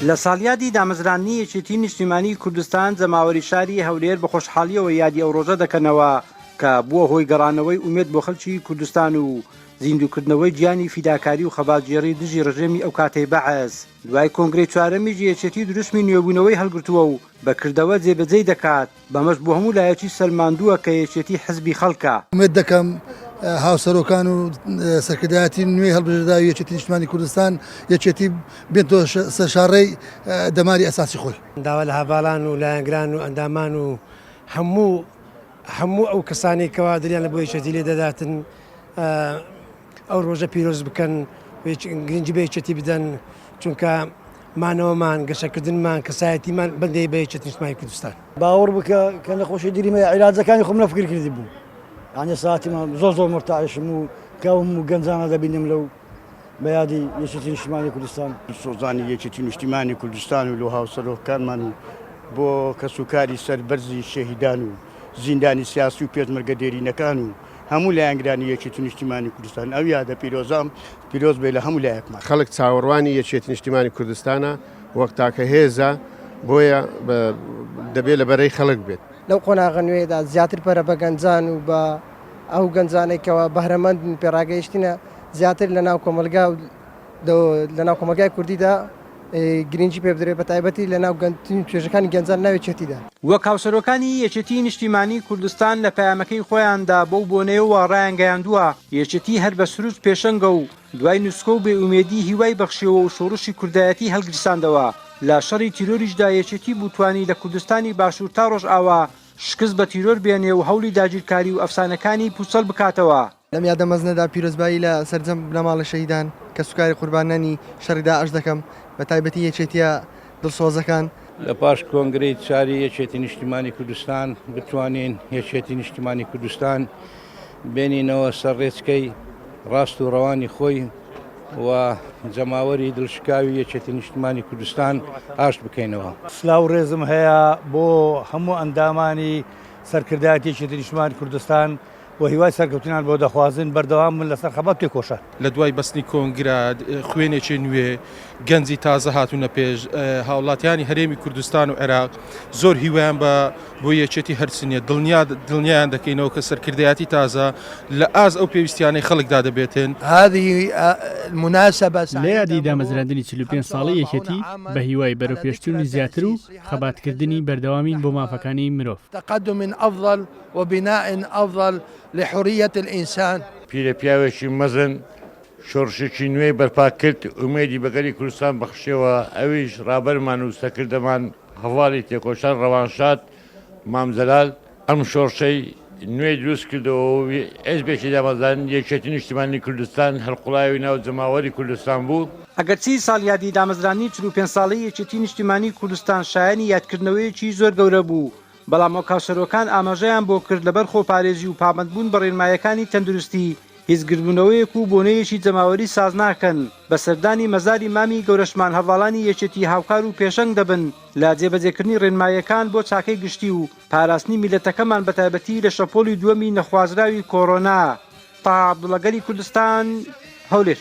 لە ساڵیادی دامەزرانی یەکێتی نیشتیمانی کوردستان جەماوەری شاری هەولێر بە خۆشحاڵیەوە یادی ئەو ڕۆژە دەکەنەوە کە بووە هۆی گەڕانەوەی ئومێد بۆ خەڵکی کوردستان و زیندووکردنەوەی گیانی فیداکاری و خەباتگێڕی دژی ڕژێمی ئەو کاتەی بەعەز. دوای کۆنگرەی چوارەمیژی یەکێتی دروستمی نوێبوونەوەی هەڵگرتووە و بەکردەوە جێبەجێی دەکات بەمەش بۆ هەموو لایەکی سەلماندووە کە یەکێتی حزبی خەڵکە. ئومێد دەکەم هاوسەرۆکان و سەرکردایەتی نوێی هەڵبژێرداوی یەکێتی نیشتیمانی کوردستان یەکێتی بێتەوە سەرشاڕەی دەماری ئەساسی خۆی. داوا لە هەڤاڵان و لایەنگران و ئەندامان و هەموو ئەو کەسانی کەوا دەریان لە بۆ یەکێتی لێ دەداتن ئەو ڕۆژە پیرۆز بکەن گرنگی بە یەکێتی بدەن چونکە مانەوەمان گەشەکردنمان کەسایەتیمان بەندەی بە یەکێتی نیشتیمانی کوردستان. باوەڕ بکە کە نەخۆشی دیریمە عیلاجەکانی خۆم نەفکر کردی بوو. یعنی ساعتیمان زۆر مرتعشم و کەوم و گەنجانە دەبینم لەو بە یادی یەکێتی نیشتیمانی کوردستان. سۆزانی یەکێتی نیشتیمانی کوردستان و لە هاوسەرۆکانمان و بۆ کەسوکاری سەربەرزی شەهیدان و زیندانی سیاسی و پێشمەرگە دێرینەکان و هەموو لایەنگرانی یەکێتی نیشتیمانی کوردستان ئەو یادە پیرۆزام پیرۆز بێ لە هەموو لایەکمان. خەڵک چاوەڕوانی یەکێتی نیشتیمانی کوردستانە وەک تاکە هێزە بۆیە دەبێت لەبەرەی خەڵک بێت. لەو قۆناغە نوێدا زیاتر پەرە بە گەنجان و بە ئەو گەنجانێکەوە بەهرەمەند پێڕاگەیشتینە زیاتر لە ناو کۆمەلگای کوردیدا گرنگی پێ بدرێت بە تایبەتی لە ناو توێژەکانی گەنجان ناوی چێتیدا. وەک هاوسەرۆکانی یەکێتی نیشتیمانی کوردستان لە پەیامەکەی خۆیاندا بەو بۆنەیەوە ڕایانگەیاندووە یەکێتی هەر بە سروج پێشەنگە و دوای نووسکە و بێ ئومێدی هیوای بەخشیەوە و شۆڕشی کوردایەتی هەڵگریساندەوە. لە شەڕی تیرۆریشدا یەکێتی بوتوانی لە کوردستانی باشوور تا ڕۆژ ئاوا شکست بە تیرۆر بێنێ و هەوڵی داگیرکاری و ئەفسانەکانی پوچەڵ بکاتەوە. لەم یادە مەزنەدا پیرۆزبایی لە سەرجەم لە ماڵە شەهیدان کە سوکاری قوربانانی شەڕیدا ئەش دەکەم بە تایبەتی یەکێتیە دڵسۆزەکان. لە پاش کۆنگرەی چاری یەکێتی نیشتیمانی کوردستان بتوانین یەکێتی نیشتیمانی کوردستان بێنینەوە سەر ڕێچکەی ڕاست و ڕەوانی خۆی و جەماوەری دڵشکاوی یەکێتی نیشتیمانی کوردستان ئاشت بکەینەوە. سلااو ڕێزم هەیە بۆ هەموو ئەندامانی سەرکردایەتی یەکێتی نیشتیمانی کوردستان و هیوای سەرکەوتنان بۆ دەخوازن بەردەوام من لەسەر خەبات پێکۆشە. لە دوای بەستنی کۆنگرا خوێنێکی نوێ گەنجی تازە هاتوونە پێش هاوڵاتیانی هەرێمی کوردستان و عێراق زۆر هیوایان بۆ یەکێتی هەرچنیە دڵنیایان دەکەینەوە کە سەرکردایەتی تازە لە ئاز ئەو پێویستیانەی خەڵکدا دەبێتن. لە یادی دامەزراندنی 45 ساڵی یەکێتی بە هیوای بەرەوپێشچوونی زیاتر و خەباتکردنی بەردەوامین بۆ مافەکانی مرۆڤ. تقدم أفضل وبناء أفضل لحرية الإنسان. پیرە پیاوێکی مەزن شۆڕشێکی نوێی بەرپا کرد ئومێدی بەگەری کوردستان بەخشیەوە ئەویش ڕابەرمان و سەکردەمان هەواڵی تێکۆشان ڕەوانشاد مامزەلال ئەم شۆڕشەی نوێی دروست کردەوە ئەسبێکی دامەزان یەکێتی نیشتیمانی کوردستان هەڵقوڵاوی ناو جەماوەری کوردستان بوو. ئەگەرچی ساڵیادی دامەزرانی 45 ساڵی یەکێتی نیشتیمانی کوردستان شایانی یادکردنەوەیەکی زۆر گەورە بوو بەڵام هاوسەرۆکان ئاماژەیان بۆ کرد لەبەر خۆپارێزی و پابەندبوون بە ڕێنمایەکانی تەندروستی هیزگربوونەوەیەک و بۆنەیەکی جەماوەری ساز ناکەن بە سەردانی مەزاری مامی گەورەشمان هەڤاڵانی یەکێتی هاوکار و پێشەنگ دەبن لە جێبەجێکردنی ڕێنمایەکان بۆ چاکەی گشتی و پاراستنی میلەتەکەمان بە تایبەتی لە شەپۆلی دووەمی نەخوازراوی کۆڕۆنا. تا عەبدوڵەگەری کوردستان هەولێر.